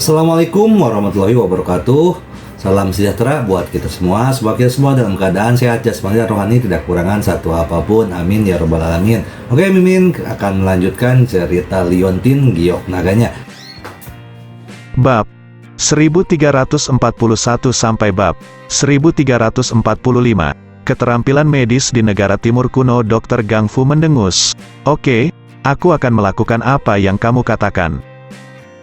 Assalamualaikum warahmatullahi wabarakatuh. Salam sejahtera buat kita semua. Semoga kita semua dalam keadaan sehat jasmani dan rohani, tidak kekurangan satu apapun. Amin ya robbal alamin. Oke, Mimin akan melanjutkan cerita Liontin Giok Naganya. Bab 1341 sampai bab 1345. Keterampilan medis di negara timur kuno. Dr. Gang Fu mendengus. Oke, aku akan melakukan apa yang kamu katakan.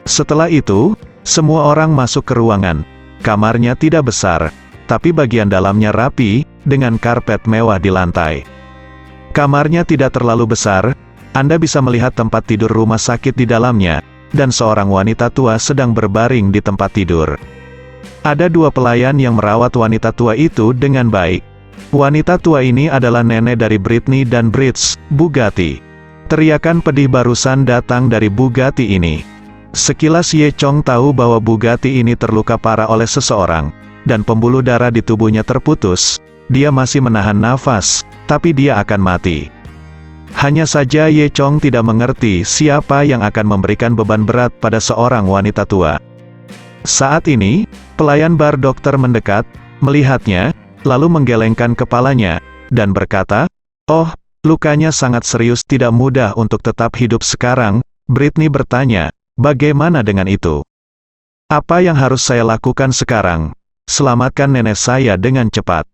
Setelah itu, semua orang masuk ke ruangan. Kamarnya tidak besar, tapi bagian dalamnya rapi, dengan karpet mewah di lantai. Kamarnya tidak terlalu besar, Anda bisa melihat tempat tidur rumah sakit di dalamnya, dan seorang wanita tua sedang berbaring di tempat tidur. Ada dua pelayan yang merawat wanita tua itu dengan baik. Wanita tua ini adalah nenek dari Britney dan Brits, Bugatti. Teriakan pedih barusan datang dari Bugatti ini. Sekilas Ye Chong tahu bahwa Bugatti ini terluka parah oleh seseorang, dan pembuluh darah di tubuhnya terputus. Dia masih menahan nafas, tapi dia akan mati. Hanya saja Ye Chong tidak mengerti siapa yang akan memberikan beban berat pada seorang wanita tua. Saat ini, pelayan bar dokter mendekat, melihatnya, lalu menggelengkan kepalanya, dan berkata, "Oh, lukanya sangat serius, tidak mudah untuk tetap hidup sekarang." Britney bertanya, "Bagaimana dengan itu? Apa yang harus saya lakukan sekarang? Selamatkan nenek saya dengan cepat."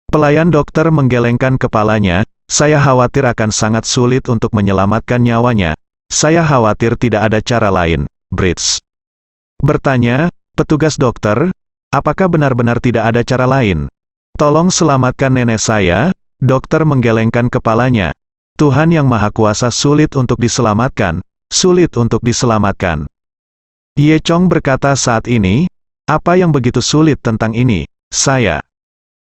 Pelayan dokter menggelengkan kepalanya, "Saya khawatir akan sangat sulit untuk menyelamatkan nyawanya. Saya khawatir tidak ada cara lain." Brits bertanya, "Petugas dokter, apakah benar-benar tidak ada cara lain? Tolong selamatkan nenek saya." Dokter menggelengkan kepalanya. "Tuhan yang Maha Kuasa, sulit untuk diselamatkan. Sulit untuk diselamatkan." Ye Chong berkata saat ini, "Apa yang begitu sulit tentang ini? Saya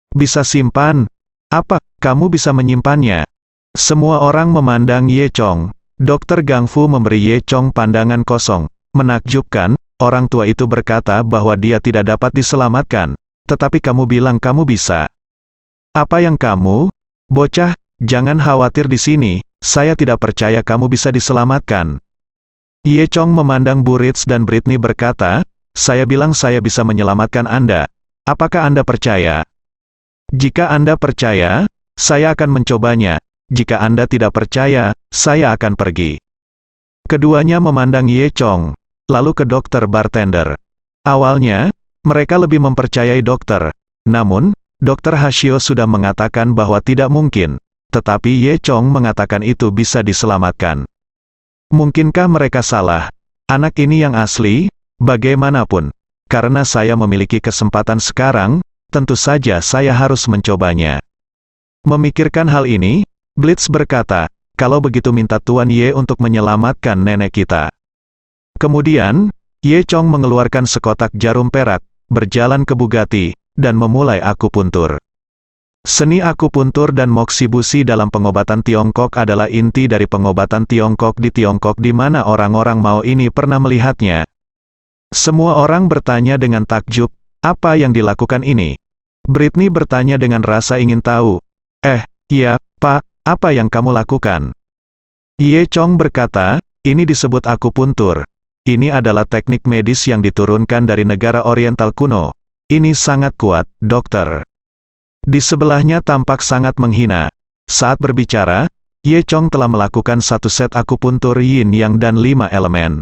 bisa simpan." "Apa, kamu bisa menyimpannya?" Semua orang memandang Ye Chong. Dr. Gang Fu memberi Ye Chong pandangan kosong. Menakjubkan, orang tua itu berkata bahwa dia tidak dapat diselamatkan. "Tetapi kamu bilang kamu bisa." "Apa yang kamu? Bocah, jangan khawatir di sini, saya tidak percaya kamu bisa diselamatkan." Ye Chong memandang Brits dan Britney berkata, "Saya bilang saya bisa menyelamatkan Anda. Apakah Anda percaya? Jika Anda percaya, saya akan mencobanya. Jika Anda tidak percaya, saya akan pergi." Keduanya memandang Ye Chong, lalu ke dokter bartender. Awalnya, mereka lebih mempercayai dokter. Namun, Dr. Hashio sudah mengatakan bahwa tidak mungkin. Tetapi Ye Chong mengatakan itu bisa diselamatkan. Mungkinkah mereka salah? Anak ini yang asli, bagaimanapun. Karena saya memiliki kesempatan sekarang, tentu saja saya harus mencobanya. Memikirkan hal ini, Blitz berkata, "Kalau begitu minta Tuan Ye untuk menyelamatkan nenek kita." Kemudian, Ye Chong mengeluarkan sekotak jarum perak, berjalan ke Bugatti, dan memulai akupuntur. Seni akupuntur dan moksibusi dalam pengobatan Tiongkok adalah inti dari pengobatan Tiongkok di Tiongkok, di mana orang-orang Mao ini pernah melihatnya. Semua orang bertanya dengan takjub, "Apa yang dilakukan ini?" Britney bertanya dengan rasa ingin tahu. Iya, Pak, apa yang kamu lakukan?" Ye Chong berkata, "Ini disebut akupuntur. Ini adalah teknik medis yang diturunkan dari negara Oriental kuno. Ini sangat kuat, dokter." Di sebelahnya tampak sangat menghina. Saat berbicara, Ye Chong telah melakukan satu set akupuntur yin yang dan 5 elemen.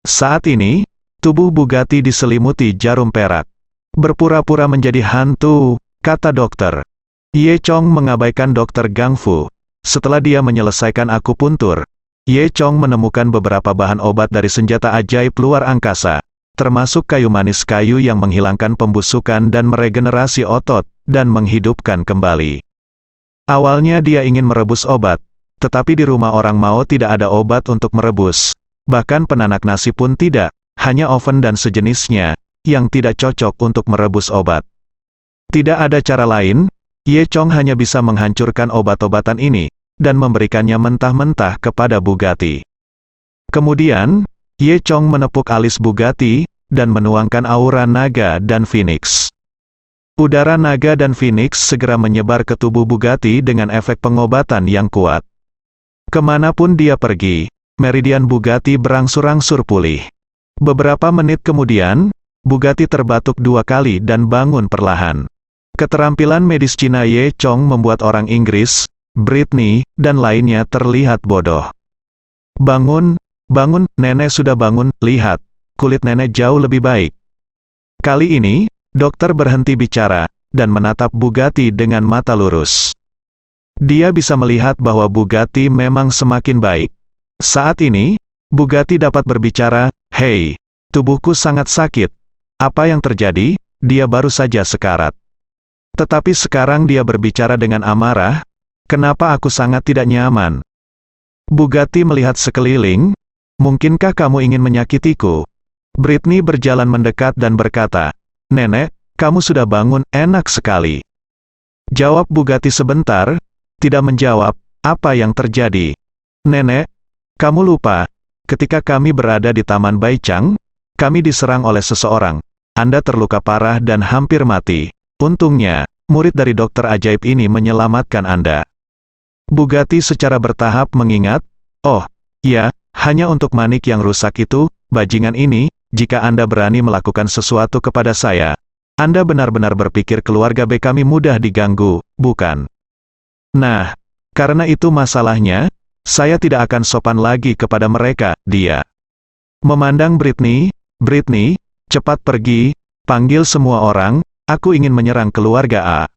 Saat ini, tubuh Bugatti diselimuti jarum perak. "Berpura-pura menjadi hantu," kata dokter. Ye Chong mengabaikan Dr. Gang Fu. Setelah dia menyelesaikan akupuntur, Ye Chong menemukan beberapa bahan obat dari senjata ajaib luar angkasa, termasuk kayu manis, kayu yang menghilangkan pembusukan dan meregenerasi otot, dan menghidupkan kembali. Awalnya dia ingin merebus obat, tetapi di rumah orang Mao tidak ada obat untuk merebus. Bahkan penanak nasi pun tidak, hanya oven dan sejenisnya, yang tidak cocok untuk merebus obat. Tidak ada cara lain, Ye Chong hanya bisa menghancurkan obat-obatan ini, dan memberikannya mentah-mentah kepada Bugatti. Kemudian, Ye Chong menepuk alis Bugatti, dan menuangkan aura naga dan phoenix. Udara naga dan phoenix segera menyebar ke tubuh Bugatti dengan efek pengobatan yang kuat. Kemanapun dia pergi, meridian Bugatti berangsur-angsur pulih. Beberapa menit kemudian, Bugatti terbatuk 2 kali dan bangun perlahan. Keterampilan medis Cina Ye Chong membuat orang Inggris, Britney, dan lainnya terlihat bodoh. Bangun, bangun, nenek sudah bangun, lihat, kulit nenek jauh lebih baik. Kali ini, dokter berhenti bicara, dan menatap Bugatti dengan mata lurus. Dia bisa melihat bahwa Bugatti memang semakin baik. Saat ini, Bugatti dapat berbicara, "Hei, tubuhku sangat sakit. Apa yang terjadi? Dia baru saja sekarat." Tetapi sekarang dia berbicara dengan amarah, "Kenapa aku sangat tidak nyaman?" Bugatti melihat sekeliling, "Mungkinkah kamu ingin menyakitiku?" Britney berjalan mendekat dan berkata, "Nenek, kamu sudah bangun, enak sekali." Jawab Bugatti sebentar, tidak menjawab, "Apa yang terjadi?" "Nenek, kamu lupa, ketika kami berada di Taman Baichang, kami diserang oleh seseorang. Anda terluka parah dan hampir mati. Untungnya, murid dari dokter ajaib ini menyelamatkan Anda." Bugatti secara bertahap mengingat, "Oh, ya, hanya untuk manik yang rusak itu, bajingan ini, jika Anda berani melakukan sesuatu kepada saya. Anda benar-benar berpikir keluarga B kami mudah diganggu, bukan? Nah, karena itu masalahnya, saya tidak akan sopan lagi kepada mereka." Dia memandang Britney, "Britney, cepat pergi, panggil semua orang, aku ingin menyerang keluarga A."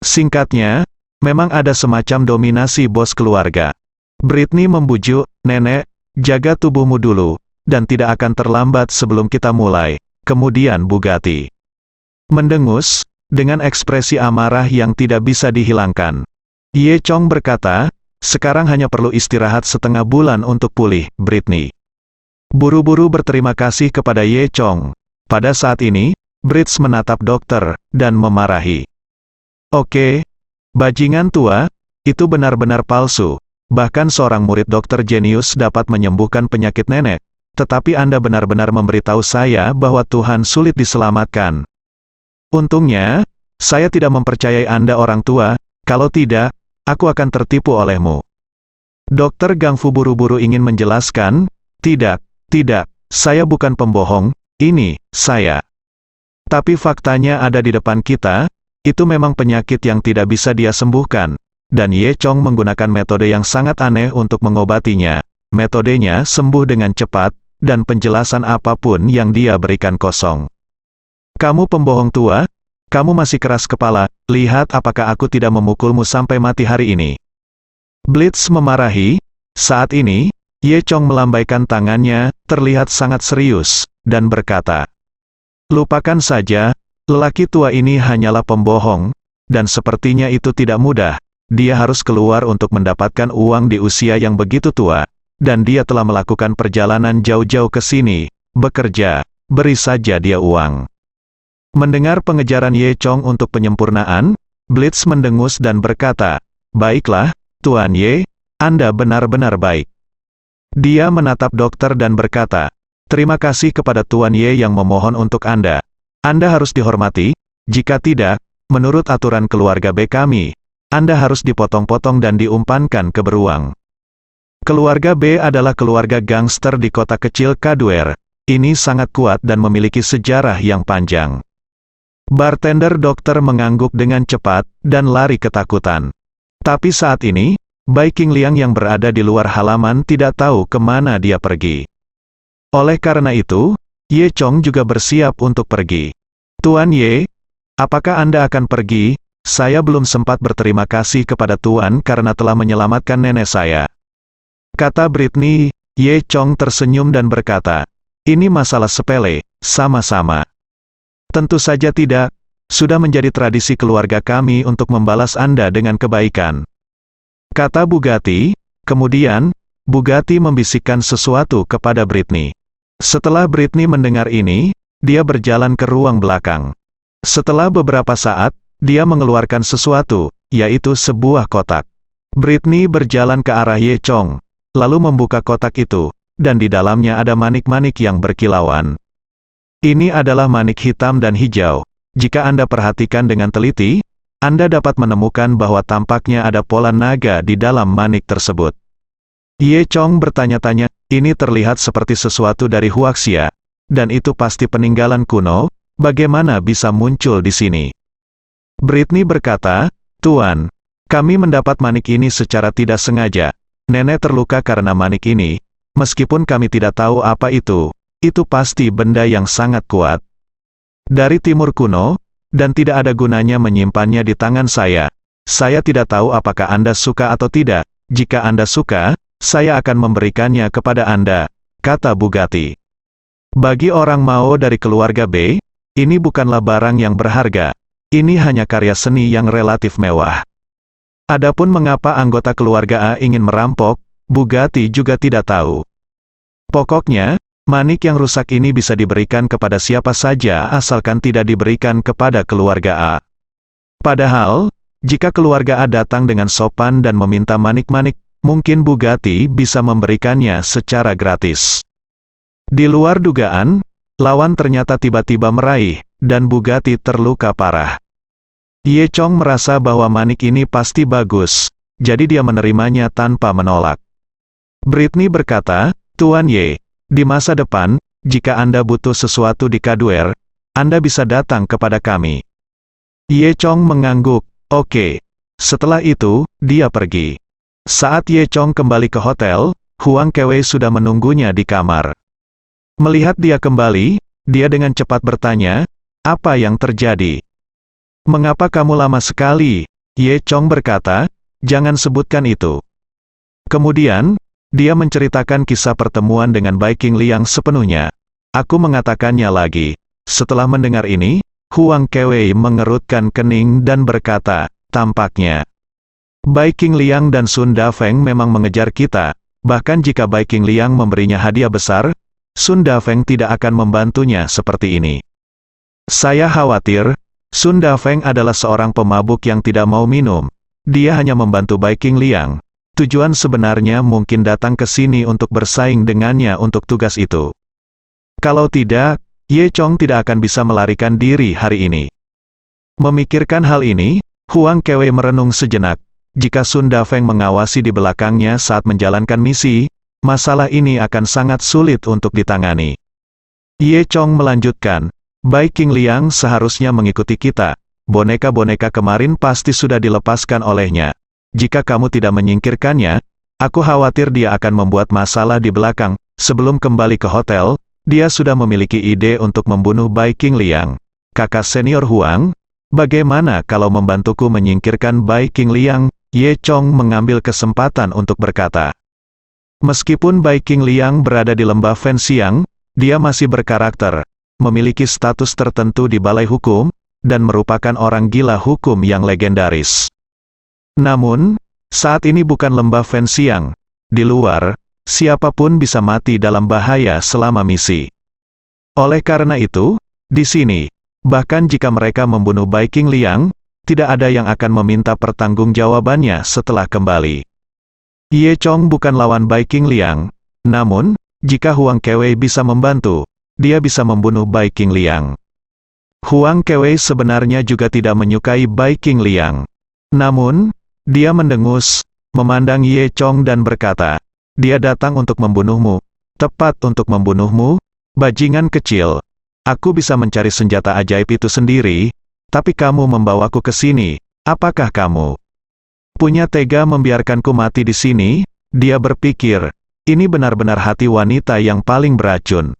Singkatnya, memang ada semacam dominasi bos keluarga. Britney membujuk, "Nenek, jaga tubuhmu dulu, dan tidak akan terlambat sebelum kita mulai." Kemudian Bugatti mendengus, dengan ekspresi amarah yang tidak bisa dihilangkan. Ye Chong berkata, "Sekarang hanya perlu istirahat setengah bulan untuk pulih." Britney buru-buru berterima kasih kepada Ye Chong. Pada saat ini, Brits menatap dokter, dan memarahi. "Oke, bajingan tua, itu benar-benar palsu. Bahkan seorang murid dokter jenius dapat menyembuhkan penyakit nenek. Tetapi Anda benar-benar memberitahu saya bahwa Tuhan sulit diselamatkan. Untungnya, saya tidak mempercayai Anda orang tua, kalau tidak, aku akan tertipu olehmu." Dokter Gangfu buru-buru ingin menjelaskan, "Tidak, tidak, saya bukan pembohong, ini, saya. Tapi faktanya ada di depan kita, itu memang penyakit yang tidak bisa dia sembuhkan." Dan Ye Chong menggunakan metode yang sangat aneh untuk mengobatinya. Metodenya sembuh dengan cepat, dan penjelasan apapun yang dia berikan kosong. "Kamu pembohong tua, kamu masih keras kepala, lihat apakah aku tidak memukulmu sampai mati hari ini." Blitz memarahi. Saat ini, Ye Chong melambaikan tangannya, terlihat sangat serius, dan berkata, "Lupakan saja, lelaki tua ini hanyalah pembohong, dan sepertinya itu tidak mudah. Dia harus keluar untuk mendapatkan uang di usia yang begitu tua, dan dia telah melakukan perjalanan jauh-jauh ke sini, bekerja, beri saja dia uang." Mendengar pengejaran Ye Chong untuk penyempurnaan, Blitz mendengus dan berkata, "Baiklah, Tuan Ye, Anda benar-benar baik." Dia menatap dokter dan berkata, "Terima kasih kepada Tuan Ye yang memohon untuk Anda. Anda harus dihormati, jika tidak, menurut aturan keluarga B kami, Anda harus dipotong-potong dan diumpankan ke beruang." Keluarga B adalah keluarga gangster di kota kecil Kaduer. Ini sangat kuat dan memiliki sejarah yang panjang. Bartender dokter mengangguk dengan cepat, dan lari ketakutan. Tapi saat ini, Bai Qingliang yang berada di luar halaman tidak tahu kemana dia pergi. Oleh karena itu, Ye Chong juga bersiap untuk pergi. "Tuan Ye, apakah Anda akan pergi? Saya belum sempat berterima kasih kepada Tuan karena telah menyelamatkan nenek saya," kata Britney. Ye Chong tersenyum dan berkata, "Ini masalah sepele, sama-sama." "Tentu saja tidak. Sudah menjadi tradisi keluarga kami untuk membalas Anda dengan kebaikan," kata Bugatti. Kemudian, Bugatti membisikkan sesuatu kepada Britney. Setelah Britney mendengar ini, dia berjalan ke ruang belakang. Setelah beberapa saat, dia mengeluarkan sesuatu, yaitu sebuah kotak. Britney berjalan ke arah Ye Chong, lalu membuka kotak itu, dan di dalamnya ada manik-manik yang berkilauan. Ini adalah manik hitam dan hijau. Jika Anda perhatikan dengan teliti, Anda dapat menemukan bahwa tampaknya ada pola naga di dalam manik tersebut. Ye Chong bertanya-tanya, ini terlihat seperti sesuatu dari Huaxia, dan itu pasti peninggalan kuno, bagaimana bisa muncul di sini? Britney berkata, Tuan, kami mendapat manik ini secara tidak sengaja. Nenek terluka karena manik ini, meskipun kami tidak tahu apa itu pasti benda yang sangat kuat. Dari timur kuno, dan tidak ada gunanya menyimpannya di tangan saya. Saya tidak tahu apakah Anda suka atau tidak. Jika Anda suka, saya akan memberikannya kepada Anda, kata Bugatti. Bagi orang Mao dari keluarga B, ini bukanlah barang yang berharga. Ini hanya karya seni yang relatif mewah. Adapun mengapa anggota keluarga A ingin merampok, Bugatti juga tidak tahu. Pokoknya, manik yang rusak ini bisa diberikan kepada siapa saja asalkan tidak diberikan kepada keluarga A. Padahal, jika keluarga A datang dengan sopan dan meminta manik-manik, mungkin Bugatti bisa memberikannya secara gratis. Di luar dugaan, lawan ternyata tiba-tiba meraih, dan Bugatti terluka parah. Ye Chong merasa bahwa manik ini pasti bagus, jadi dia menerimanya tanpa menolak. Britney berkata, Tuan Ye, di masa depan, jika Anda butuh sesuatu di Kaduer, Anda bisa datang kepada kami. Ye Chong mengangguk. Oke. Setelah itu, dia pergi. Saat Ye Chong kembali ke hotel, Huang Kewei sudah menunggunya di kamar. Melihat dia kembali, dia dengan cepat bertanya, apa yang terjadi? Mengapa kamu lama sekali? Ye Chong berkata, jangan sebutkan itu. Kemudian, dia menceritakan kisah pertemuan dengan Bai Qingliang sepenuhnya. Aku mengatakannya lagi. Setelah mendengar ini, Huang Kewei mengerutkan kening dan berkata, tampaknya Bai Qingliang dan Sun Dafeng memang mengejar kita, bahkan jika Bai Qingliang memberinya hadiah besar, Sun Dafeng tidak akan membantunya seperti ini. Saya khawatir, Sun Dafeng adalah seorang pemabuk yang tidak mau minum. Dia hanya membantu Bai Qingliang. Tujuan sebenarnya mungkin datang ke sini untuk bersaing dengannya untuk tugas itu. Kalau tidak, Ye Chong tidak akan bisa melarikan diri hari ini. Memikirkan hal ini, Huang Kewei merenung sejenak. Jika Sun Dafeng mengawasi di belakangnya saat menjalankan misi, masalah ini akan sangat sulit untuk ditangani. Ye Chong melanjutkan, Bai Qingliang seharusnya mengikuti kita. Boneka-boneka kemarin pasti sudah dilepaskan olehnya. Jika kamu tidak menyingkirkannya, aku khawatir dia akan membuat masalah di belakang. Sebelum kembali ke hotel, dia sudah memiliki ide untuk membunuh Bai Qingliang. Kakak senior Huang, bagaimana kalau membantuku menyingkirkan Bai Qingliang? Ye Chong mengambil kesempatan untuk berkata. Meskipun Bai Qingliang berada di lembah Fenxiang, dia masih berkarakter, memiliki status tertentu di balai hukum, dan merupakan orang gila hukum yang legendaris. Namun, saat ini bukan lembah Fenxiang. Di luar, siapapun bisa mati dalam bahaya selama misi. Oleh karena itu, di sini, bahkan jika mereka membunuh Bai Qingliang, tidak ada yang akan meminta pertanggungjawabannya setelah kembali. Ye Chong bukan lawan Bai Qingliang, namun, jika Huang Kewei bisa membantu, dia bisa membunuh Bai Qingliang. Huang Kewei sebenarnya juga tidak menyukai Bai Qingliang. Namun, dia mendengus, memandang Ye Chong dan berkata, dia datang untuk membunuhmu. Tepat untuk membunuhmu, bajingan kecil. Aku bisa mencari senjata ajaib itu sendiri, tapi kamu membawaku ke sini. Apakah kamu punya tega membiarkanku mati di sini? Dia berpikir, ini benar-benar hati wanita yang paling beracun.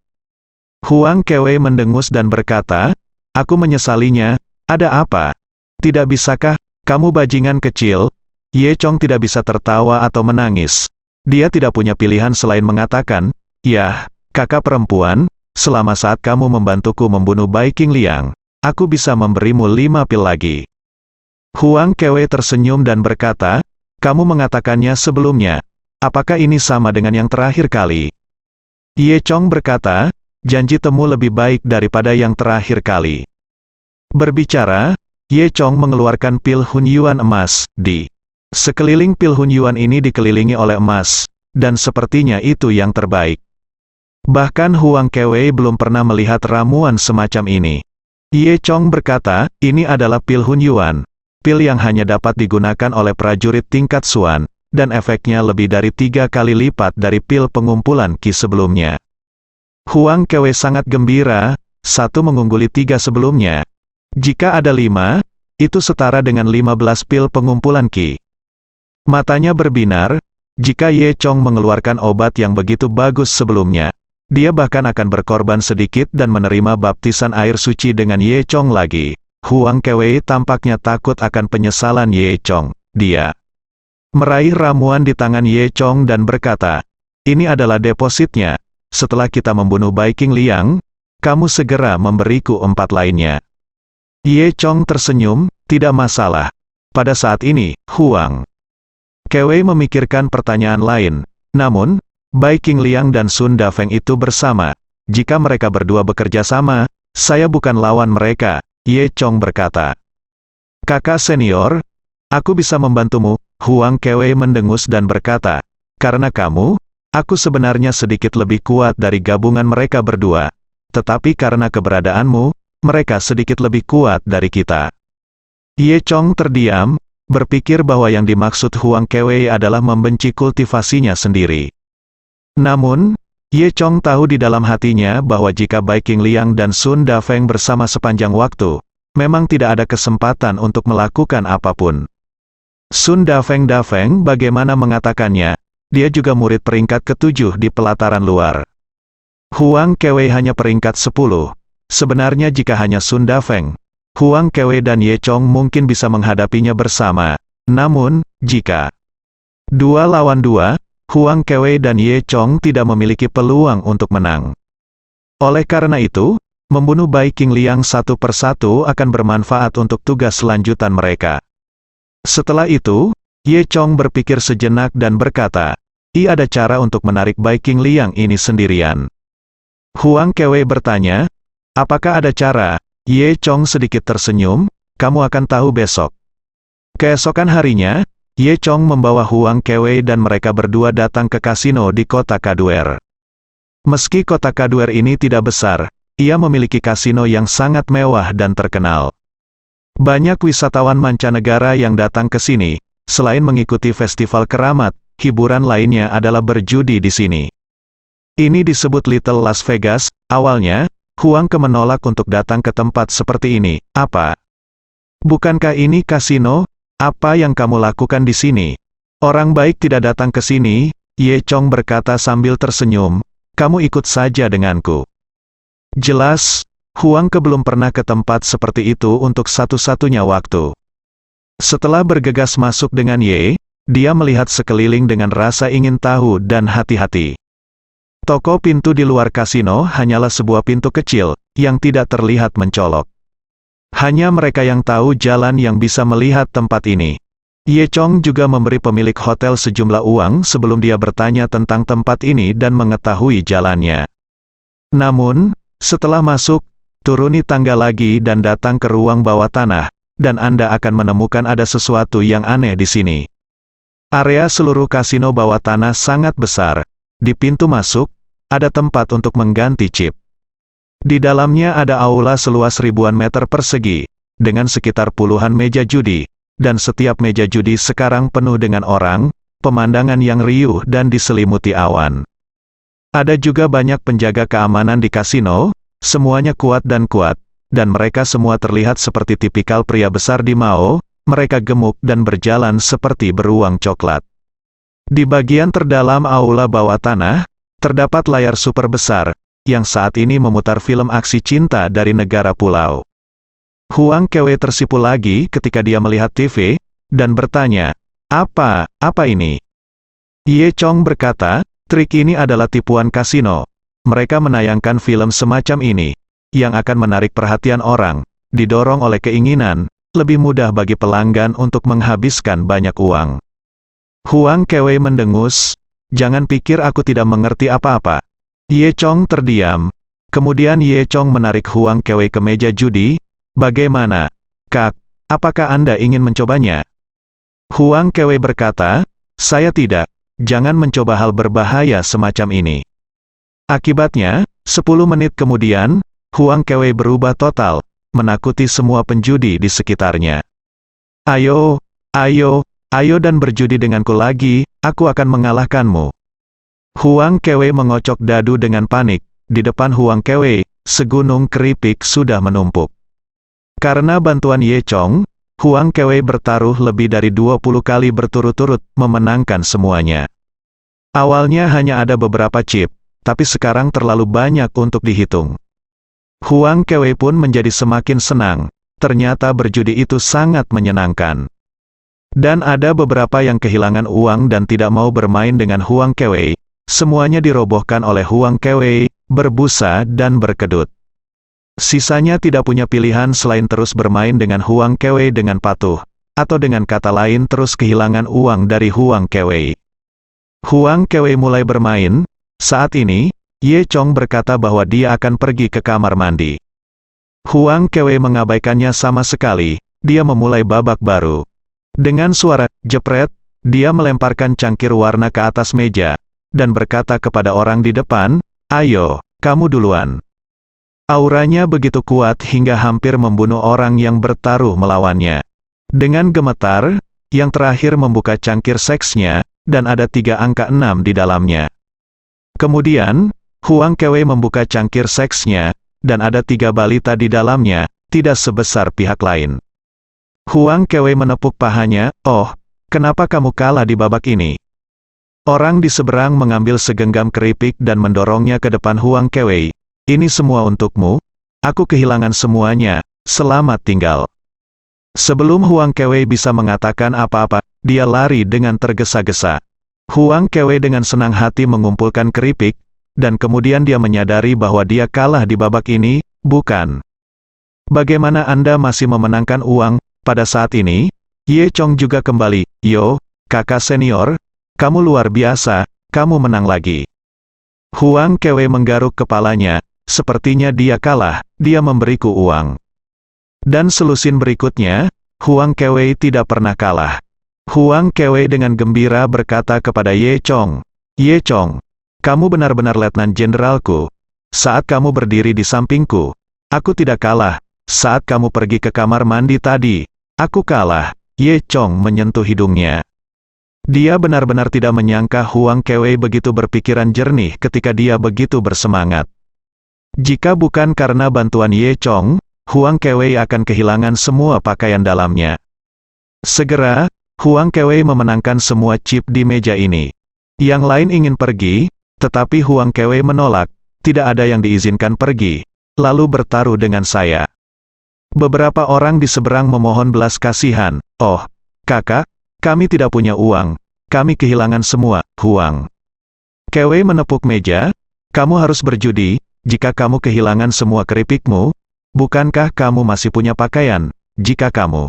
Huang Kewei mendengus dan berkata, aku menyesalinya. Ada apa? Tidak bisakah, kamu bajingan kecil? Ye Chong tidak bisa tertawa atau menangis. Dia tidak punya pilihan selain mengatakan, "Yah, kakak perempuan, selama saat kamu membantuku membunuh Bai Qingliang, aku bisa memberimu 5 pil lagi." Huang Kewei tersenyum dan berkata, "Kamu mengatakannya sebelumnya. Apakah ini sama dengan yang terakhir kali?" Ye Chong berkata, "Janji temu lebih baik daripada yang terakhir kali." Berbicara, Ye Chong mengeluarkan pil Hunyuan emas. Di sekeliling pil Hunyuan ini dikelilingi oleh emas, dan sepertinya itu yang terbaik. Bahkan Huang Kewei belum pernah melihat ramuan semacam ini. Ye Chong berkata, ini adalah pil Hunyuan. Pil yang hanya dapat digunakan oleh prajurit tingkat Xuan. dan efeknya lebih dari 3 kali lipat dari pil pengumpulan Qi sebelumnya. Huang Kewe sangat gembira, 1 mengungguli 3 sebelumnya. Jika ada 5, itu setara dengan 15 pil pengumpulan Qi. Matanya berbinar, jika Ye Chong mengeluarkan obat yang begitu bagus sebelumnya, dia bahkan akan berkorban sedikit dan menerima baptisan air suci dengan Ye Chong lagi. Huang Kewe tampaknya takut akan penyesalan Ye Chong. Dia meraih ramuan di tangan Ye Chong dan berkata, "Ini adalah depositnya. Setelah kita membunuh Bai Qing Liang, kamu segera memberiku 4 lainnya." Ye Chong tersenyum, "Tidak masalah." Pada saat ini, Huang Kewe memikirkan pertanyaan lain. Namun, Bai Qing Liang dan Sun Dafeng itu bersama. Jika mereka berdua bekerja sama, saya bukan lawan mereka, Ye Chong berkata. "Kakak senior, aku bisa membantumu." Huang Kewe mendengus dan berkata, "Karena kamu, aku sebenarnya sedikit lebih kuat dari gabungan mereka berdua. Tetapi karena keberadaanmu, mereka sedikit lebih kuat dari kita." Ye Chong terdiam, berpikir bahwa yang dimaksud Huang Kewe adalah membenci kultivasinya sendiri. Namun, Ye Chong tahu di dalam hatinya bahwa jika Bai Qing Liang dan Sun Dafeng bersama sepanjang waktu, memang tidak ada kesempatan untuk melakukan apapun. Sun Dafeng bagaimana mengatakannya, dia juga murid peringkat ke-7 di pelataran luar. Huang Kewe hanya peringkat 10. Sebenarnya jika hanya Sun Dafeng, Huang Kewe dan Ye Chong mungkin bisa menghadapinya bersama. Namun, jika 2 lawan 2, Huang Kewe dan Ye Chong tidak memiliki peluang untuk menang. Oleh karena itu, membunuh Bai Qing Liang satu persatu akan bermanfaat untuk tugas lanjutan mereka. Setelah itu, Ye Chong berpikir sejenak dan berkata, ada cara untuk menarik Bai Qing Liang ini sendirian. Huang Kewe bertanya, "Apakah ada cara?" Ye Chong sedikit tersenyum, "Kamu akan tahu besok." Keesokan harinya, Ye Chong membawa Huang Kewe dan mereka berdua datang ke kasino di kota Kaduer. Meski kota Kaduer ini tidak besar, ia memiliki kasino yang sangat mewah dan terkenal. Banyak wisatawan mancanegara yang datang ke sini. Selain mengikuti festival keramat, hiburan lainnya adalah berjudi di sini. Ini disebut Little Las Vegas. Awalnya, Huang Ke menolak untuk datang ke tempat seperti ini. "Apa? Bukankah ini kasino? Apa yang kamu lakukan di sini?" "Orang baik tidak datang ke sini," Ye Chong berkata sambil tersenyum. "Kamu ikut saja denganku." Jelas, Huang Ke belum pernah ke tempat seperti itu untuk satu-satunya waktu. Setelah bergegas masuk dengan Ye, dia melihat sekeliling dengan rasa ingin tahu dan hati-hati. Toko pintu di luar kasino hanyalah sebuah pintu kecil, yang tidak terlihat mencolok. Hanya mereka yang tahu jalan yang bisa melihat tempat ini. Ye Chong juga memberi pemilik hotel sejumlah uang sebelum dia bertanya tentang tempat ini dan mengetahui jalannya. Namun, setelah masuk, turuni tangga lagi dan datang ke ruang bawah tanah, dan Anda akan menemukan ada sesuatu yang aneh di sini. Area seluruh kasino bawah tanah sangat besar. Di pintu masuk, ada tempat untuk mengganti chip. Di dalamnya ada aula seluas ribuan meter persegi, dengan sekitar puluhan meja judi, dan setiap meja judi sekarang penuh dengan orang, pemandangan yang riuh dan diselimuti awan. Ada juga banyak penjaga keamanan di kasino, semuanya kuat, dan mereka semua terlihat seperti tipikal pria besar di Mao. Mereka gemuk dan berjalan seperti beruang coklat. Di bagian terdalam aula bawah tanah, terdapat layar super besar, yang saat ini memutar film aksi cinta dari negara pulau. Huang Kewe tersipu lagi ketika dia melihat TV, dan bertanya, Apa ini?" Ye Chong berkata, "Trik ini adalah tipuan kasino. Mereka menayangkan film semacam ini, yang akan menarik perhatian orang, didorong oleh keinginan, lebih mudah bagi pelanggan untuk menghabiskan banyak uang." Huang Kewe mendengus, "Jangan pikir aku tidak mengerti apa-apa." Ye Chong terdiam. Kemudian Ye Chong menarik Huang Kewe ke meja judi. "Bagaimana, Kak? Apakah Anda ingin mencobanya?" Huang Kewe berkata, "Saya tidak. Jangan mencoba hal berbahaya semacam ini." Akibatnya, 10 menit kemudian, Huang Kewe berubah total, menakuti semua penjudi di sekitarnya. Ayo, Ayo dan berjudi denganku lagi, aku akan mengalahkanmu. Huang Kewei mengocok dadu dengan panik. Di depan Huang Kewei, segunung keripik sudah menumpuk. Karena bantuan Ye Chong, Huang Kewei bertaruh lebih dari 20 kali berturut-turut, memenangkan semuanya. Awalnya hanya ada beberapa chip, tapi sekarang terlalu banyak untuk dihitung. Huang Kewei pun menjadi semakin senang, ternyata berjudi itu sangat menyenangkan. Dan ada beberapa yang kehilangan uang dan tidak mau bermain dengan Huang Kewei, semuanya dirobohkan oleh Huang Kewei, berbusa dan berkedut. Sisanya tidak punya pilihan selain terus bermain dengan Huang Kewei dengan patuh, atau dengan kata lain terus kehilangan uang dari Huang Kewei. Huang Kewei mulai bermain. Saat ini, Ye Chong berkata bahwa dia akan pergi ke kamar mandi. Huang Kewei mengabaikannya sama sekali, dia memulai babak baru. Dengan suara jepret, dia melemparkan cangkir warna ke atas meja, dan berkata kepada orang di depan, "Ayo, kamu duluan." Auranya begitu kuat hingga hampir membunuh orang yang bertaruh melawannya. Dengan gemetar, yang terakhir membuka cangkir seksnya, dan ada 3 angka 6 di dalamnya. Kemudian, Huang Kewei membuka cangkir seksnya, dan ada 3 balita di dalamnya, tidak sebesar pihak lain. Huang Kewei menepuk pahanya, "Oh, kenapa kamu kalah di babak ini?" Orang di seberang mengambil segenggam keripik dan mendorongnya ke depan Huang Kewei. "Ini semua untukmu, aku kehilangan semuanya, selamat tinggal." Sebelum Huang Kewei bisa mengatakan apa-apa, dia lari dengan tergesa-gesa. Huang Kewei dengan senang hati mengumpulkan keripik, dan kemudian dia menyadari bahwa dia kalah di babak ini, bukan? Bagaimana Anda masih memenangkan uang? Pada saat ini, Ye Chong juga kembali. "Yo, kakak senior, kamu luar biasa, kamu menang lagi." Huang Kewei menggaruk kepalanya, sepertinya dia kalah, dia memberiku uang. Dan selusin berikutnya, Huang Kewei tidak pernah kalah. Huang Kewei dengan gembira berkata kepada Ye Chong, "Ye Chong, kamu benar-benar letnan jenderalku. Saat kamu berdiri di sampingku, aku tidak kalah. Saat kamu pergi ke kamar mandi tadi, aku kalah." Ye Chong menyentuh hidungnya. Dia benar-benar tidak menyangka Huang Kewei begitu berpikiran jernih ketika dia begitu bersemangat. Jika bukan karena bantuan Ye Chong, Huang Kewei akan kehilangan semua pakaian dalamnya. Segera, Huang Kewei memenangkan semua chip di meja ini. Yang lain ingin pergi, tetapi Huang Kewei menolak, "Tidak ada yang diizinkan pergi, lalu bertaruh dengan saya." Beberapa orang di seberang memohon belas kasihan, "Oh, kakak, kami tidak punya uang, kami kehilangan semua." Huang Kewei menepuk meja, "Kamu harus berjudi, jika kamu kehilangan semua keripikmu, bukankah kamu masih punya pakaian? Jika kamu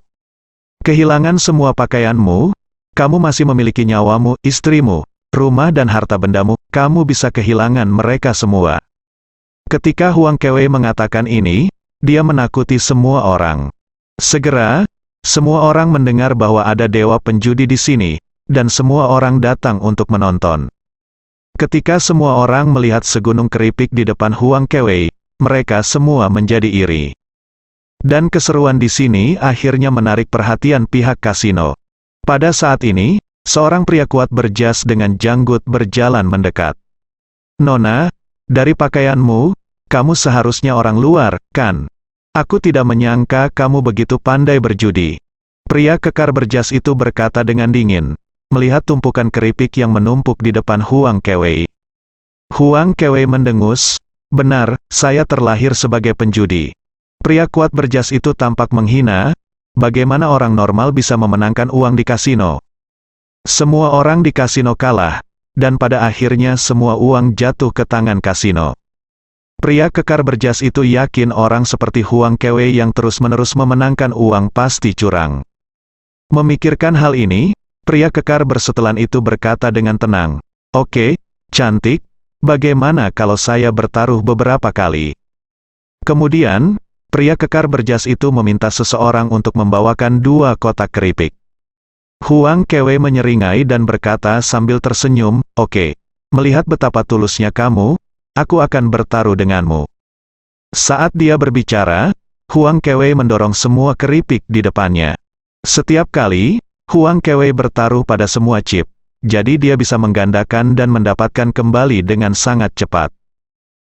kehilangan semua pakaianmu, kamu masih memiliki nyawamu, istrimu, rumah dan harta bendamu, kamu bisa kehilangan mereka semua." Ketika Huang Kewei mengatakan ini, dia menakuti semua orang. Segera, semua orang mendengar bahwa ada dewa penjudi di sini, dan semua orang datang untuk menonton. Ketika semua orang melihat segunung keripik di depan Huang Kewei, mereka semua menjadi iri. Dan keseruan di sini akhirnya menarik perhatian pihak kasino. Pada saat ini, seorang pria kuat berjas dengan janggut berjalan mendekat. "Nona, dari pakaianmu, kamu seharusnya orang luar, kan? Aku tidak menyangka kamu begitu pandai berjudi." Pria kekar berjas itu berkata dengan dingin, melihat tumpukan keripik yang menumpuk di depan Huang Kewei. Huang Kewei mendengus, "Benar, saya terlahir sebagai penjudi." Pria kuat berjas itu tampak menghina, bagaimana orang normal bisa memenangkan uang di kasino? Semua orang di kasino kalah, dan pada akhirnya semua uang jatuh ke tangan kasino. Pria kekar berjas itu yakin orang seperti Huang Kewei yang terus-menerus memenangkan uang pasti curang. Memikirkan hal ini, pria kekar bersetelan itu berkata dengan tenang, "Oke, cantik, bagaimana kalau saya bertaruh beberapa kali?" Kemudian, pria kekar berjas itu meminta seseorang untuk membawakan 2 kotak keripik. Huang Kewei menyeringai dan berkata sambil tersenyum, "Oke, melihat betapa tulusnya kamu, aku akan bertaruh denganmu." Saat dia berbicara, Huang Kewei mendorong semua keripik di depannya. Setiap kali, Huang Kewei bertaruh pada semua chip, jadi dia bisa menggandakan dan mendapatkan kembali dengan sangat cepat.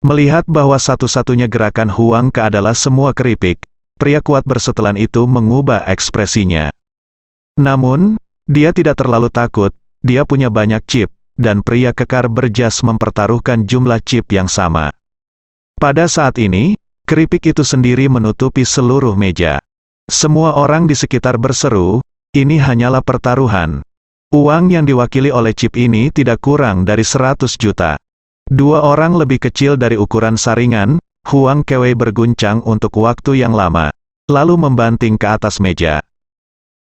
Melihat bahwa satu-satunya gerakan Huang Ke adalah semua keripik, pria kuat bersetelan itu mengubah ekspresinya. Namun, dia tidak terlalu takut, dia punya banyak chip, dan pria kekar berjas mempertaruhkan jumlah chip yang sama. Pada saat ini, keripik itu sendiri menutupi seluruh meja. Semua orang di sekitar berseru, ini hanyalah pertaruhan. Uang yang diwakili oleh chip ini tidak kurang dari 100 juta. Dua orang lebih kecil dari ukuran saringan, Huang Kewei berguncang untuk waktu yang lama, lalu membanting ke atas meja.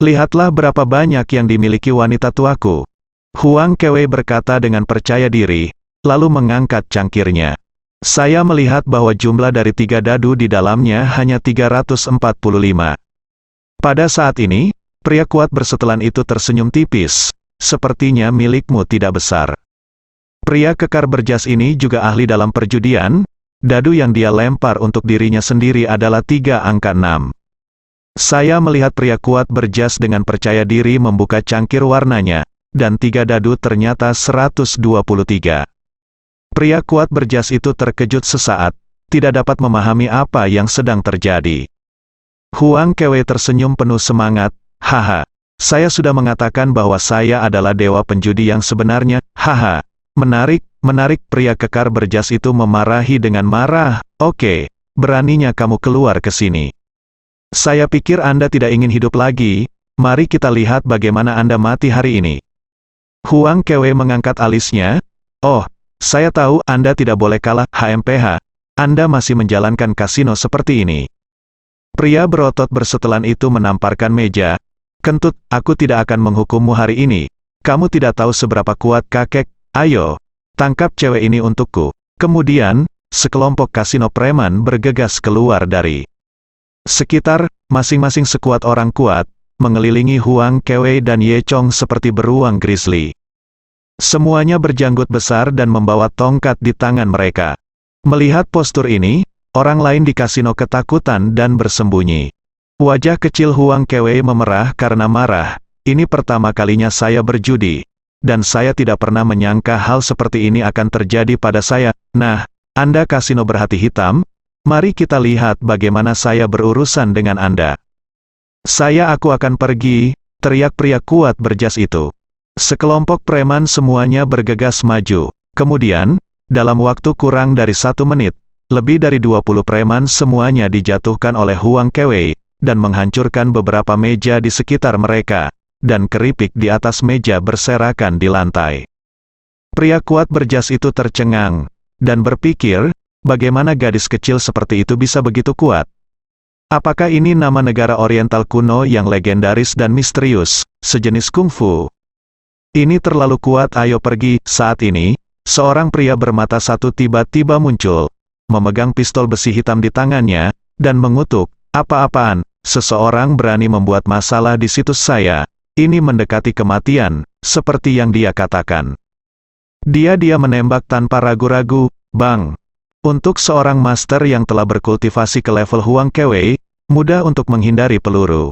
Lihatlah berapa banyak yang dimiliki wanita tuaku. Huang Kewei berkata dengan percaya diri, lalu mengangkat cangkirnya. Saya melihat bahwa jumlah dari 3 dadu di dalamnya hanya 345. Pada saat ini, pria kuat bersetelan itu tersenyum tipis. Sepertinya milikmu tidak besar. Pria kekar berjas ini juga ahli dalam perjudian. Dadu yang dia lempar untuk dirinya sendiri adalah 3 angka 6. Saya melihat pria kuat berjas dengan percaya diri membuka cangkir warnanya, dan 3 dadu ternyata 123. Pria kuat berjas itu terkejut sesaat, tidak dapat memahami apa yang sedang terjadi. Huang Kewei tersenyum penuh semangat, haha, saya sudah mengatakan bahwa saya adalah dewa penjudi yang sebenarnya, haha, menarik, pria kekar berjas itu memarahi dengan marah, oke, beraninya kamu keluar ke sini. Saya pikir Anda tidak ingin hidup lagi, mari kita lihat bagaimana Anda mati hari ini. Huang Kewei mengangkat alisnya, oh, saya tahu Anda tidak boleh kalah, HMPH, Anda masih menjalankan kasino seperti ini. Pria berotot bersetelan itu menamparkan meja, kentut, aku tidak akan menghukummu hari ini, kamu tidak tahu seberapa kuat kakek, ayo, tangkap cewek ini untukku. Kemudian, sekelompok kasino preman bergegas keluar dari sekitar, masing-masing sekuat orang kuat, mengelilingi Huang Kewei dan Ye Chong seperti beruang grizzly. Semuanya berjanggut besar dan membawa tongkat di tangan mereka. Melihat postur ini, orang lain di kasino ketakutan dan bersembunyi. Wajah kecil Huang Kewei memerah karena marah, ini pertama kalinya saya berjudi, dan saya tidak pernah menyangka hal seperti ini akan terjadi pada saya. Nah, Anda kasino berhati hitam? Mari kita lihat bagaimana saya berurusan dengan Anda. Aku akan pergi, teriak pria kuat berjas itu. Sekelompok preman semuanya bergegas maju. Kemudian, dalam waktu kurang dari 1 menit, lebih dari 20 preman semuanya dijatuhkan oleh Huang Kewei, dan menghancurkan beberapa meja di sekitar mereka, dan keripik di atas meja berserakan di lantai. Pria kuat berjas itu tercengang, dan berpikir, bagaimana gadis kecil seperti itu bisa begitu kuat? Apakah ini nama negara oriental kuno yang legendaris dan misterius, sejenis kungfu? Ini terlalu kuat, ayo pergi. Saat ini, seorang pria bermata satu tiba-tiba muncul, memegang pistol besi hitam di tangannya, dan mengutuk, apa-apaan, seseorang berani membuat masalah di situs saya, ini mendekati kematian, seperti yang dia katakan. Dia menembak tanpa ragu-ragu, bang. Untuk seorang master yang telah berkultivasi ke level Huang Kewei, mudah untuk menghindari peluru.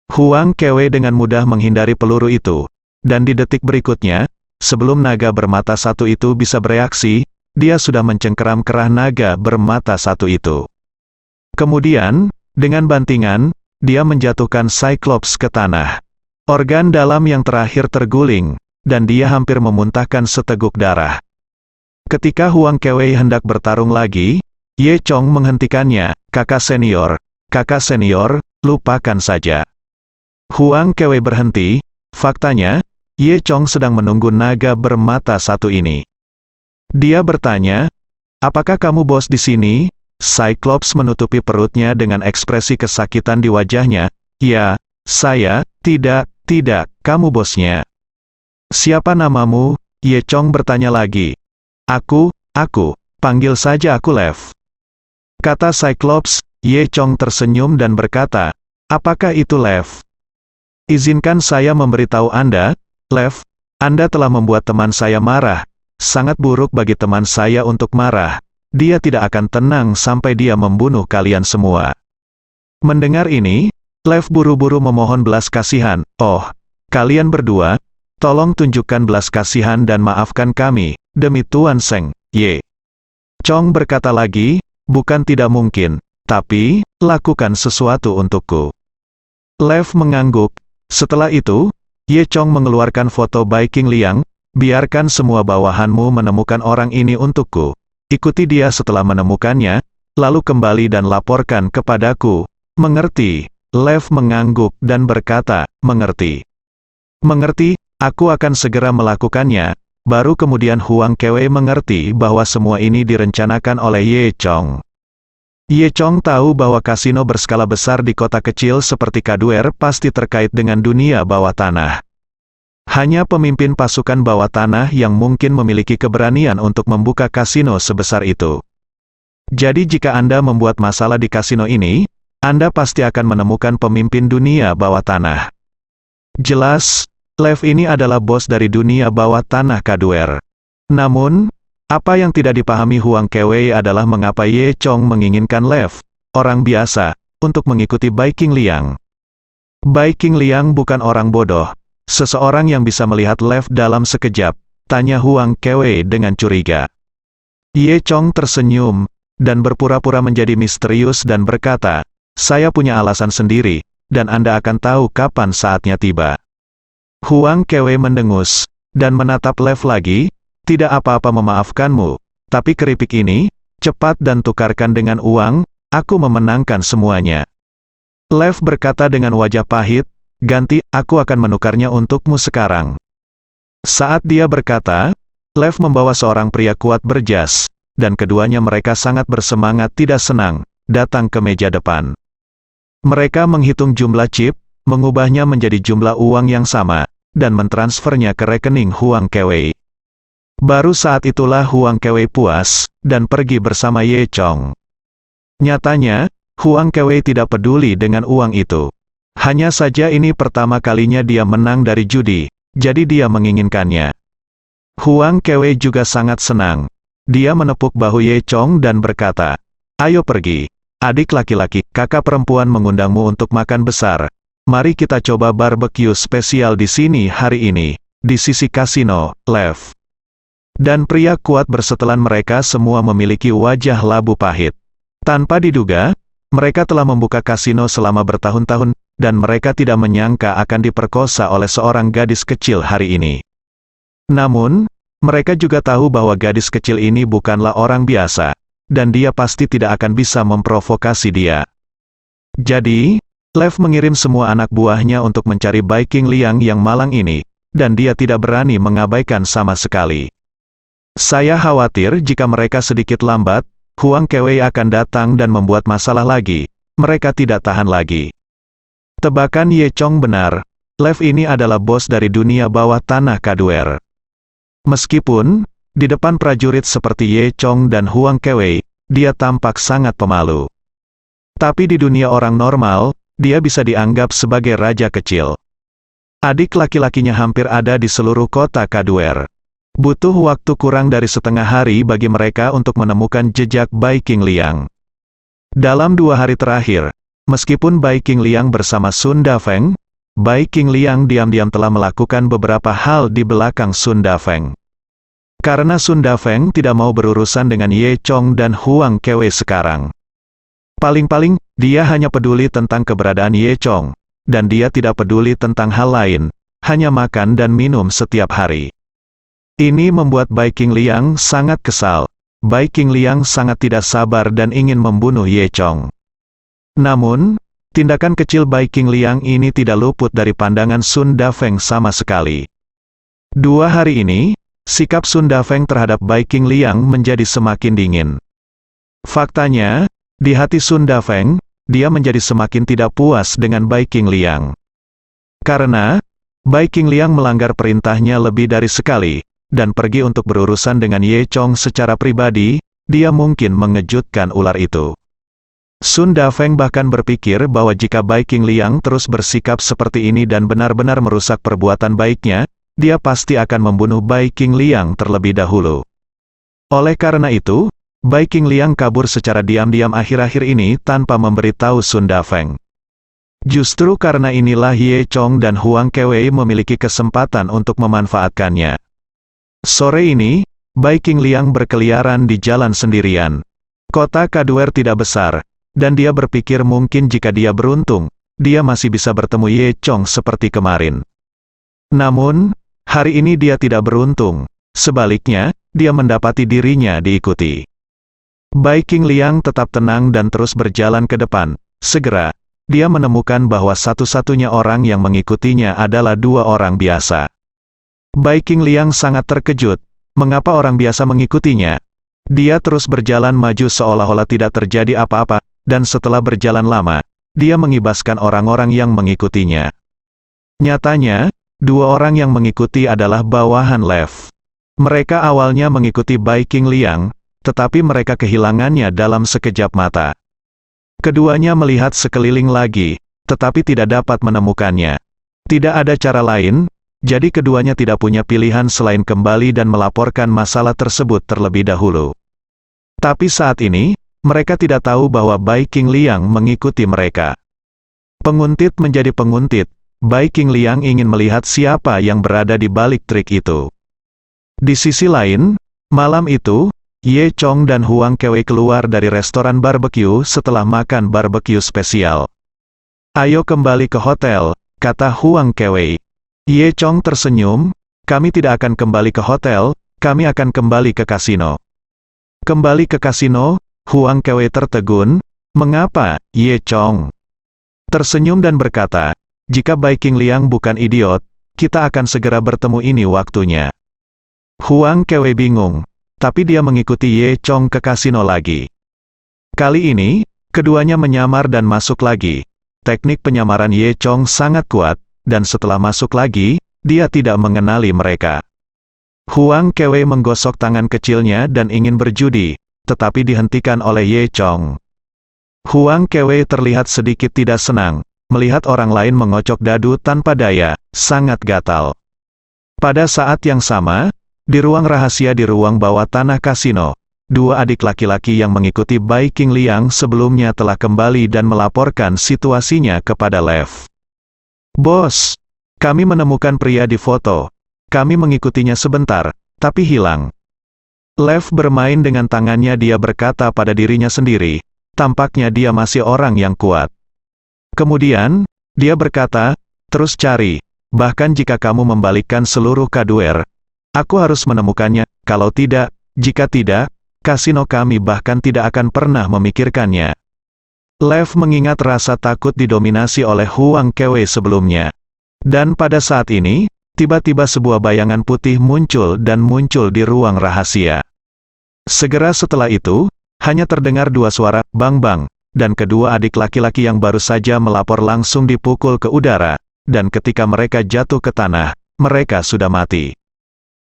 Huang Kewei dengan mudah menghindari peluru itu, dan di detik berikutnya, sebelum naga bermata satu itu bisa bereaksi, dia sudah mencengkeram kerah naga bermata satu itu. Kemudian, dengan bantingan, dia menjatuhkan Cyclops ke tanah. Organ dalam yang terakhir terguling, dan dia hampir memuntahkan seteguk darah. Ketika Huang Kewei hendak bertarung lagi, Ye Chong menghentikannya, kakak senior, lupakan saja. Huang Kewei berhenti, faktanya, Ye Chong sedang menunggu naga bermata satu ini. Dia bertanya, apakah kamu bos di sini? Cyclops menutupi perutnya dengan ekspresi kesakitan di wajahnya, ya, saya, tidak, kamu bosnya. Siapa namamu? Ye Chong bertanya lagi. Aku, panggil saja aku Lev. Kata Cyclops. Ye Chong tersenyum dan berkata, apakah itu Lev? Izinkan saya memberitahu Anda, Lev, Anda telah membuat teman saya marah. Sangat buruk bagi teman saya untuk marah. Dia tidak akan tenang sampai dia membunuh kalian semua. Mendengar ini, Lev buru-buru memohon belas kasihan. Oh, Kalian berdua, tolong tunjukkan belas kasihan dan maafkan kami, demi Tuan Seng, Ye Chong berkata lagi, bukan tidak mungkin, tapi, lakukan sesuatu untukku. Lev mengangguk. Setelah itu, Ye Chong mengeluarkan foto Bai Qingliang, biarkan semua bawahanmu menemukan orang ini untukku. Ikuti dia setelah menemukannya, lalu kembali dan laporkan kepadaku. Mengerti? Lev mengangguk dan berkata, mengerti. Mengerti, aku akan segera melakukannya. Baru kemudian Huang Kewei mengerti bahwa semua ini direncanakan oleh Ye Chong. Ye Chong tahu bahwa kasino berskala besar di kota kecil seperti Kaduer pasti terkait dengan dunia bawah tanah. Hanya pemimpin pasukan bawah tanah yang mungkin memiliki keberanian untuk membuka kasino sebesar itu. Jadi jika Anda membuat masalah di kasino ini, Anda pasti akan menemukan pemimpin dunia bawah tanah. Jelas, Lev ini adalah bos dari dunia bawah tanah Kaduer. Namun, apa yang tidak dipahami Huang Kewei adalah mengapa Ye Chong menginginkan Lev, orang biasa, untuk mengikuti Bai Qingliang. Bai Qingliang bukan orang bodoh. Seseorang yang bisa melihat Lev dalam sekejap, tanya Huang Kewei dengan curiga. Ye Chong tersenyum, dan berpura-pura menjadi misterius dan berkata, saya punya alasan sendiri, dan Anda akan tahu kapan saatnya tiba. Huang Kewei mendengus, dan menatap Lev lagi, tidak apa-apa memaafkanmu, tapi keripik ini, cepat dan tukarkan dengan uang, aku memenangkan semuanya. Lev berkata dengan wajah pahit, ganti, aku akan menukarnya untukmu sekarang. Saat dia berkata, Lev membawa seorang pria kuat berjas, dan keduanya mereka sangat bersemangat tidak senang, datang ke meja depan. Mereka menghitung jumlah chip, mengubahnya menjadi jumlah uang yang sama, dan mentransfernya ke rekening Huang Kewei. Baru saat itulah Huang Kewei puas, dan pergi bersama Ye Chong. Nyatanya, Huang Kewei tidak peduli dengan uang itu. Hanya saja ini pertama kalinya dia menang dari judi, jadi dia menginginkannya. Huang Kewei juga sangat senang. Dia menepuk bahu Ye Chong dan berkata, ayo pergi. Adik laki-laki, kakak perempuan mengundangmu untuk makan besar. Mari kita coba barbeque spesial di sini hari ini, di sisi kasino, Lev. Dan pria kuat bersetelan mereka semua memiliki wajah labu pahit. Tanpa diduga, mereka telah membuka kasino selama bertahun-tahun, dan mereka tidak menyangka akan diperkosa oleh seorang gadis kecil hari ini. Namun, mereka juga tahu bahwa gadis kecil ini bukanlah orang biasa, dan dia pasti tidak akan bisa memprovokasi dia. Jadi, Lev mengirim semua anak buahnya untuk mencari Bai Qingliang yang malang ini, dan dia tidak berani mengabaikan sama sekali. Saya khawatir jika mereka sedikit lambat, Huang Kewei akan datang dan membuat masalah lagi. Mereka tidak tahan lagi. Tebakan Ye Chong benar, Lev ini adalah bos dari dunia bawah tanah Kaduer. Meskipun, di depan prajurit seperti Ye Chong dan Huang Kewei, dia tampak sangat pemalu. Tapi di dunia orang normal, dia bisa dianggap sebagai raja kecil. Adik laki-lakinya hampir ada di seluruh kota Kaduer. Butuh waktu kurang dari setengah hari bagi mereka untuk menemukan jejak Bai Qingliang. Dalam 2 hari terakhir, meskipun Bai Qingliang bersama Sun Dafeng, Bai Qingliang diam-diam telah melakukan beberapa hal di belakang Sun Dafeng. Karena Sun Dafeng tidak mau berurusan dengan Ye Chong dan Huang Kewei sekarang. Paling-paling, dia hanya peduli tentang keberadaan Ye Chong, dan dia tidak peduli tentang hal lain, hanya makan dan minum setiap hari. Ini membuat Bai Qingliang sangat kesal. Bai Qingliang sangat tidak sabar dan ingin membunuh Ye Chong. Namun, tindakan kecil Bai Qingliang ini tidak luput dari pandangan Sun Dafeng sama sekali. 2 hari ini, sikap Sun Dafeng terhadap Bai Qingliang menjadi semakin dingin. Faktanya, di hati Sun Dafeng, dia menjadi semakin tidak puas dengan Bai Qingliang. Karena, Bai Qingliang melanggar perintahnya lebih dari sekali, dan pergi untuk berurusan dengan Ye Chong secara pribadi, dia mungkin mengejutkan ular itu. Sun Dafeng bahkan berpikir bahwa jika Bai Qingliang terus bersikap seperti ini dan benar-benar merusak perbuatan baiknya, dia pasti akan membunuh Bai Qingliang terlebih dahulu. Oleh karena itu, Bai Qingliang kabur secara diam-diam akhir-akhir ini tanpa memberitahu Sun Dafeng. Justru karena inilah Ye Chong dan Huang Kewei memiliki kesempatan untuk memanfaatkannya. Sore ini, Bai Qingliang berkeliaran di jalan sendirian. Kota Kaduer tidak besar, dan dia berpikir mungkin jika dia beruntung, dia masih bisa bertemu Ye Chong seperti kemarin. Namun, hari ini dia tidak beruntung. Sebaliknya, dia mendapati dirinya diikuti. Bai Qingliang tetap tenang dan terus berjalan ke depan. Segera, dia menemukan bahwa satu-satunya orang yang mengikutinya adalah dua orang biasa. Bai Qingliang sangat terkejut. Mengapa orang biasa mengikutinya? Dia terus berjalan maju seolah-olah tidak terjadi apa-apa, dan setelah berjalan lama, dia mengibaskan orang-orang yang mengikutinya. Nyatanya, dua orang yang mengikuti adalah bawahan Lev. Mereka awalnya mengikuti Bai Qingliang, tetapi mereka kehilangannya dalam sekejap mata. Keduanya melihat sekeliling lagi, tetapi tidak dapat menemukannya. Tidak ada cara lain, jadi keduanya tidak punya pilihan selain kembali dan melaporkan masalah tersebut terlebih dahulu. Tapi saat ini, mereka tidak tahu bahwa Bai Qingliang mengikuti mereka. Penguntit menjadi penguntit, Bai Qingliang ingin melihat siapa yang berada di balik trik itu. Di sisi lain, malam itu, Ye Chong dan Huang Kewei keluar dari restoran barbecue setelah makan barbecue spesial. "Ayo kembali ke hotel," kata Huang Kewei. Ye Chong tersenyum, "Kami tidak akan kembali ke hotel, kami akan kembali ke kasino." "Kembali ke kasino?" Huang Kewei tertegun. "Mengapa, Ye Chong?" Tersenyum dan berkata, "Jika Bai Qingliang bukan idiot, kita akan segera bertemu, ini waktunya." Huang Kewei bingung, tapi dia mengikuti Ye Chong ke kasino lagi. Kali ini, keduanya menyamar dan masuk lagi. Teknik penyamaran Ye Chong sangat kuat, dan setelah masuk lagi, dia tidak mengenali mereka. Huang Kewei menggosok tangan kecilnya dan ingin berjudi, tetapi dihentikan oleh Ye Chong. Huang Kewei terlihat sedikit tidak senang, melihat orang lain mengocok dadu tanpa daya, sangat gatal. Pada saat yang sama, di ruang rahasia di ruang bawah tanah kasino, dua adik laki-laki yang mengikuti Bai Qingliang sebelumnya telah kembali dan melaporkan situasinya kepada Lev. "Bos, kami menemukan pria di foto. Kami mengikutinya sebentar, tapi hilang." Lev bermain dengan tangannya, dia berkata pada dirinya sendiri, tampaknya dia masih orang yang kuat. Kemudian, dia berkata, "Terus cari, bahkan jika kamu membalikkan seluruh Kaduer, aku harus menemukannya, kalau tidak, jika tidak, kasino kami bahkan tidak akan pernah memikirkannya." Lev mengingat rasa takut didominasi oleh Huang Kewei sebelumnya. Dan pada saat ini, tiba-tiba sebuah bayangan putih muncul dan muncul di ruang rahasia. Segera setelah itu, hanya terdengar dua suara, bang-bang, dan kedua adik laki-laki yang baru saja melapor langsung dipukul ke udara, dan ketika mereka jatuh ke tanah, mereka sudah mati.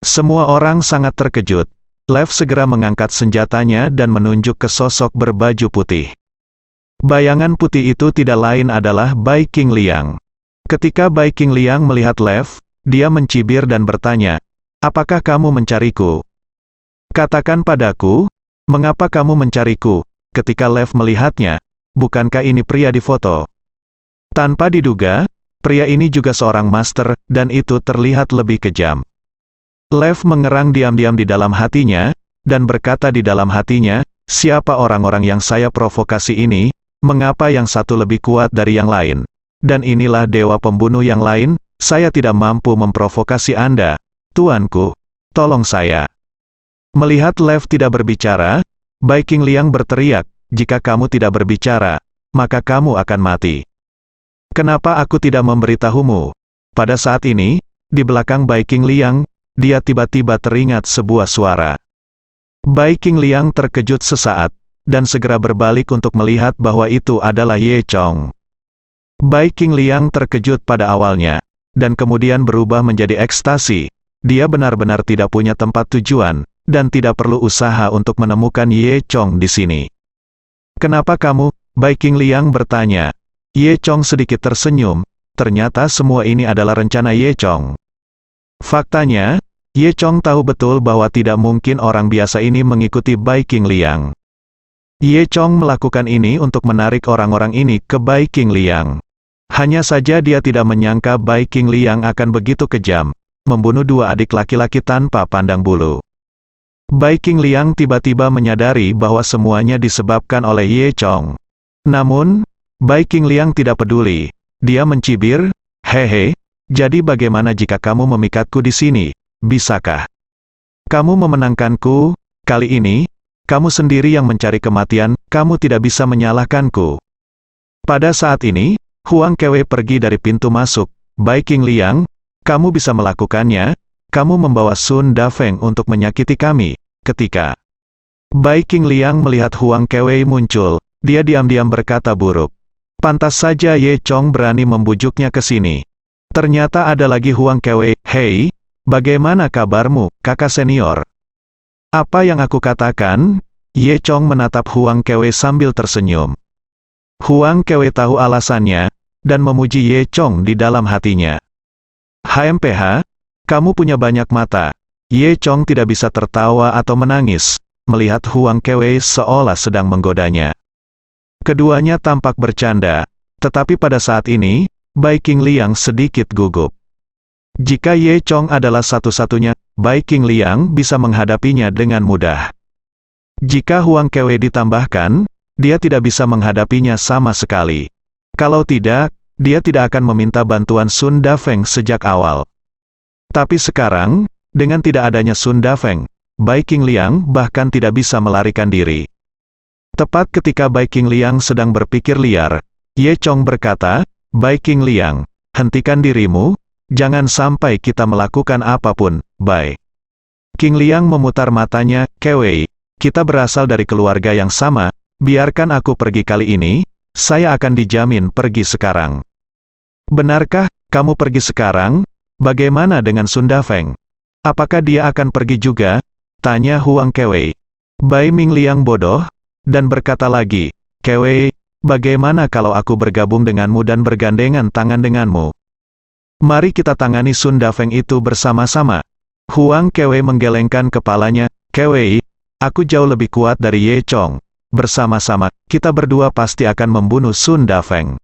Semua orang sangat terkejut. Lev segera mengangkat senjatanya dan menunjuk ke sosok berbaju putih. Bayangan putih itu tidak lain adalah Bai Qingliang. Ketika Bai Qingliang melihat Lev, dia mencibir dan bertanya, "Apakah kamu mencariku? Katakan padaku, mengapa kamu mencariku?" Ketika Lev melihatnya, bukankah ini pria di foto? Tanpa diduga, pria ini juga seorang master, dan itu terlihat lebih kejam. Lev mengerang diam-diam di dalam hatinya, dan berkata di dalam hatinya, "Siapa orang-orang yang saya provokasi ini? Mengapa yang satu lebih kuat dari yang lain? Dan inilah dewa pembunuh yang lain, saya tidak mampu memprovokasi Anda. Tuanku, tolong saya." Melihat Lev tidak berbicara, Bai Qingliang berteriak, "Jika kamu tidak berbicara, maka kamu akan mati. Kenapa aku tidak memberitahumu?" Pada saat ini, di belakang Bai Qingliang, dia tiba-tiba teringat sebuah suara. Bai Qingliang terkejut sesaat, dan segera berbalik untuk melihat bahwa itu adalah Ye Chong. Bai Qingliang terkejut pada awalnya, dan kemudian berubah menjadi ekstasi. Dia benar-benar tidak punya tempat tujuan, dan tidak perlu usaha untuk menemukan Ye Chong di sini. "Kenapa kamu?" Bai Qingliang bertanya. Ye Chong sedikit tersenyum, ternyata semua ini adalah rencana Ye Chong. Faktanya, Ye Chong tahu betul bahwa tidak mungkin orang biasa ini mengikuti Bai Qingliang. Ye Chong melakukan ini untuk menarik orang-orang ini ke Bai Qingliang. Hanya saja dia tidak menyangka Bai Qingliang akan begitu kejam, membunuh dua adik laki-laki tanpa pandang bulu. Bai Qingliang tiba-tiba menyadari bahwa semuanya disebabkan oleh Ye Chong. Namun, Bai Qingliang tidak peduli. Dia mencibir, "Hehe, jadi bagaimana jika kamu memikatku di sini? Bisakah kamu memenangkanku? Kali ini, kamu sendiri yang mencari kematian, kamu tidak bisa menyalahkanku." Pada saat ini, Huang Kewe pergi dari pintu masuk. "Bai Qingliang, kamu bisa melakukannya? Kamu membawa Sun Dafeng untuk menyakiti kami." Ketika Bai Qingliang melihat Huang Kewe muncul, dia diam-diam berkata buruk. Pantas saja Ye Chong berani membujuknya ke sini. Ternyata ada lagi Huang Kewe. "Hei, bagaimana kabarmu, kakak senior?" "Apa yang aku katakan?" Ye Chong menatap Huang Kewe sambil tersenyum. Huang Kewe tahu alasannya, dan memuji Ye Chong di dalam hatinya. "HMPH, kamu punya banyak mata." Ye Chong tidak bisa tertawa atau menangis, melihat Huang Kewe seolah sedang menggodanya. Keduanya tampak bercanda, tetapi pada saat ini, Bai Qingliang sedikit gugup. Jika Ye Chong adalah satu-satunya, Bai Qingliang bisa menghadapinya dengan mudah. Jika Huang Kewe ditambahkan, dia tidak bisa menghadapinya sama sekali. Kalau tidak, dia tidak akan meminta bantuan Sun Dafeng sejak awal. Tapi sekarang, dengan tidak adanya Sun Dafeng, Bai Qingliang bahkan tidak bisa melarikan diri. Tepat ketika Bai Qingliang sedang berpikir liar, Ye Chong berkata, "Bai Qingliang, hentikan dirimu, jangan sampai kita melakukan apapun, Bai." Qingliang memutar matanya, "Kewe, kita berasal dari keluarga yang sama, biarkan aku pergi kali ini, saya akan dijamin pergi sekarang." "Benarkah, kamu pergi sekarang? Bagaimana dengan Sun Dafeng? Apakah dia akan pergi juga?" tanya Huang Kewe. Bai Mingliang bodoh, dan berkata lagi, "Kewe, bagaimana kalau aku bergabung denganmu dan bergandengan tangan denganmu? Mari kita tangani Sun Dafeng itu bersama-sama." Huang Kewe menggelengkan kepalanya, "Kewe, aku jauh lebih kuat dari Ye Chong. Bersama-sama, kita berdua pasti akan membunuh Sun Dafeng."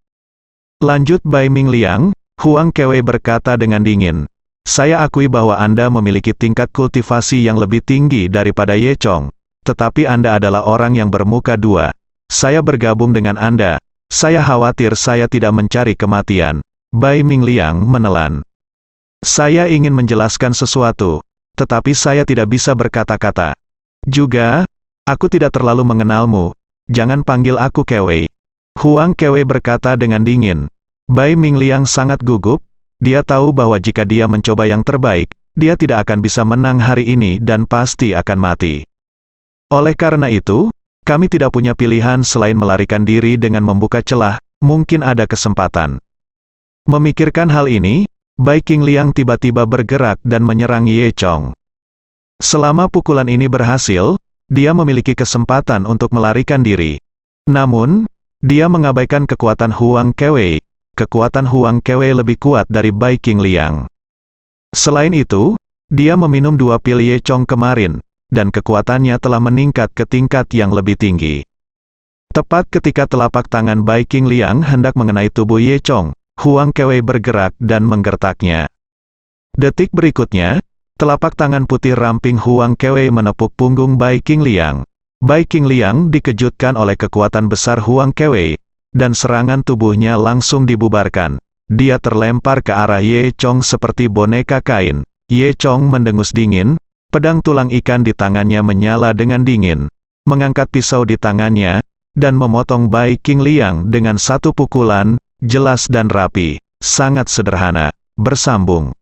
Lanjut Bai Mingliang, Huang Kewe berkata dengan dingin, "Saya akui bahwa Anda memiliki tingkat kultivasi yang lebih tinggi daripada Ye Chong, tetapi Anda adalah orang yang bermuka dua. Saya bergabung dengan Anda, saya khawatir saya tidak mencari kematian." Bai Mingliang menelan. "Saya ingin menjelaskan sesuatu, tetapi saya tidak bisa berkata-kata. Juga, aku tidak terlalu mengenalmu, jangan panggil aku Kewe." Huang Kewe berkata dengan dingin. Bai Mingliang sangat gugup, dia tahu bahwa jika dia mencoba yang terbaik, dia tidak akan bisa menang hari ini dan pasti akan mati. Oleh karena itu, kami tidak punya pilihan selain melarikan diri dengan membuka celah, mungkin ada kesempatan. Memikirkan hal ini, Bai Qingliang tiba-tiba bergerak dan menyerang Ye Chong. Selama pukulan ini berhasil, dia memiliki kesempatan untuk melarikan diri. Namun, dia mengabaikan kekuatan Huang Kewe. Kekuatan Huang Kewe lebih kuat dari Bai Qingliang. Selain itu, dia meminum 2 pil Ye Chong kemarin, dan kekuatannya telah meningkat ke tingkat yang lebih tinggi. Tepat ketika telapak tangan Bai Qingliang hendak mengenai tubuh Ye Chong, Huang Kewe bergerak dan menggertaknya. Detik berikutnya, telapak tangan putih ramping Huang Kewe menepuk punggung Bai Qingliang. Bai Qingliang dikejutkan oleh kekuatan besar Huang Kewe, dan serangan tubuhnya langsung dibubarkan. Dia terlempar ke arah Ye Chong seperti boneka kain. Ye Chong mendengus dingin, pedang tulang ikan di tangannya menyala dengan dingin. Mengangkat pisau di tangannya, dan memotong Bai Qingliang dengan satu pukulan, jelas dan rapi, sangat sederhana, bersambung.